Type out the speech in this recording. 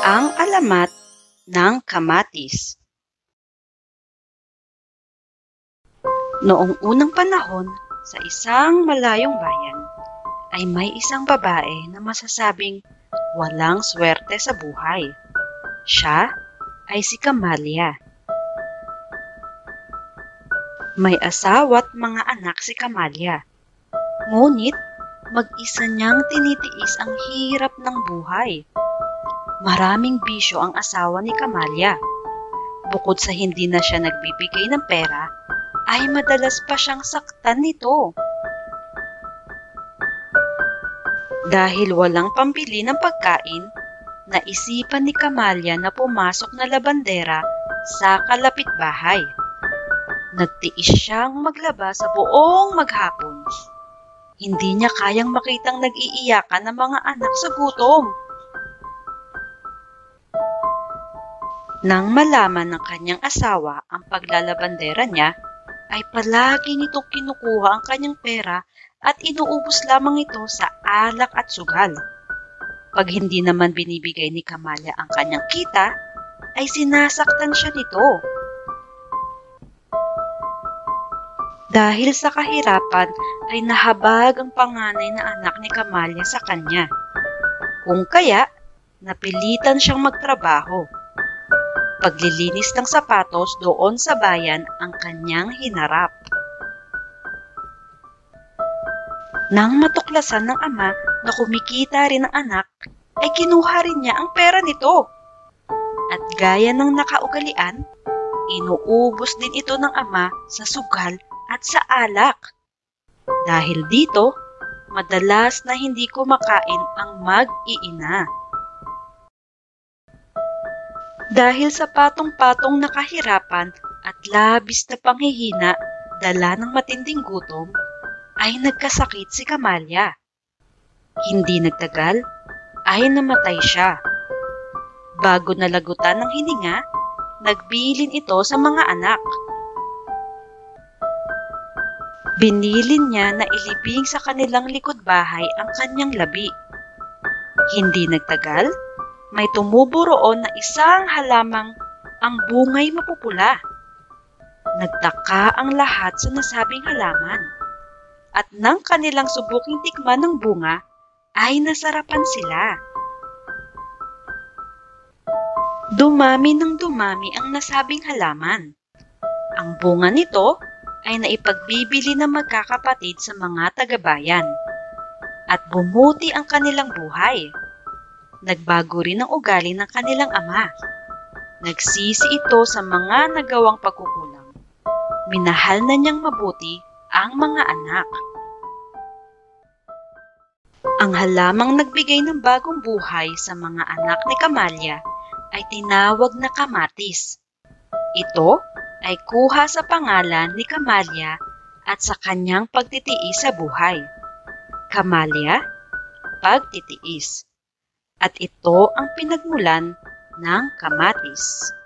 Ang alamat ng kamatis. Noong unang panahon, sa isang malayong bayan, ay may isang babae na masasabing walang swerte sa buhay. Siya ay si Camallia. May asawa't mga anak si Camallia. Ngunit mag-isa niyang tinitiis ang hirap ng buhay. Maraming bisyo ang asawa ni Camallia. Bukod sa hindi na siya nagbibigay ng pera, ay madalas pa siyang saktan nito. Dahil walang pambili ng pagkain, naisipan ni Camallia na pumasok na labandera sa kalapit bahay. Nagtiis siyang maglaba sa buong maghapon. Hindi niya kayang makitang nag-iiyakan ng mga anak sa gutom. Nang malaman ng kanyang asawa ang paglalabandera niya, ay palagi nitong kinukuha ang kanyang pera at inuubos lamang ito sa alak at sugal. Pag hindi naman binibigay ni Camallia ang kanyang kita, ay sinasaktan siya nito. Dahil sa kahirapan ay nahabag ang panganay na anak ni Camallia sa kanya. Kung kaya, napilitan siyang magtrabaho. Paglilinis ng sapatos doon sa bayan ang kanyang hinarap. Nang matuklasan ng ama na kumikita rin ang anak, ay kinuha rin niya ang pera nito. At gaya ng nakaugalian, inuubos din ito ng ama sa sugal at sa alak. Dahil dito, madalas na hindi kumakain ang mag-iina. Dahil sa patong-patong na kahirapan at labis na panghihina dala ng matinding gutom, ay nagkasakit si Camallia. Hindi nagtagal, ay namatay siya. Bago nalagutan ng hininga, nagbilin ito sa mga anak. Binilin niya na ilibing sa kanilang likod bahay ang kanyang labi. Hindi nagtagal, may tumubo roon na isang halamang ang bungay mapupula. Nagtaka ang lahat sa nasabing halaman. At nang kanilang subuking tikman ng bunga, ay nasarapan sila. Dumami ng dumami ang nasabing halaman. Ang bunga nito ay naipagbibili ng magkakapatid sa mga tagabayan. At bumuti ang kanilang buhay. Nagbago rin ang ugali ng kanilang ama. Nagsisi ito sa mga nagawang pagkukulang. Minahal na niyang mabuti ang mga anak. Ang halamang nagbigay ng bagong buhay sa mga anak ni Camallia ay tinawag na kamatis. Ito ay kuha sa pangalan ni Camallia at sa kanyang pagtitiis sa buhay. Camallia, pagtitiis. At ito ang pinagmulan ng kamatis.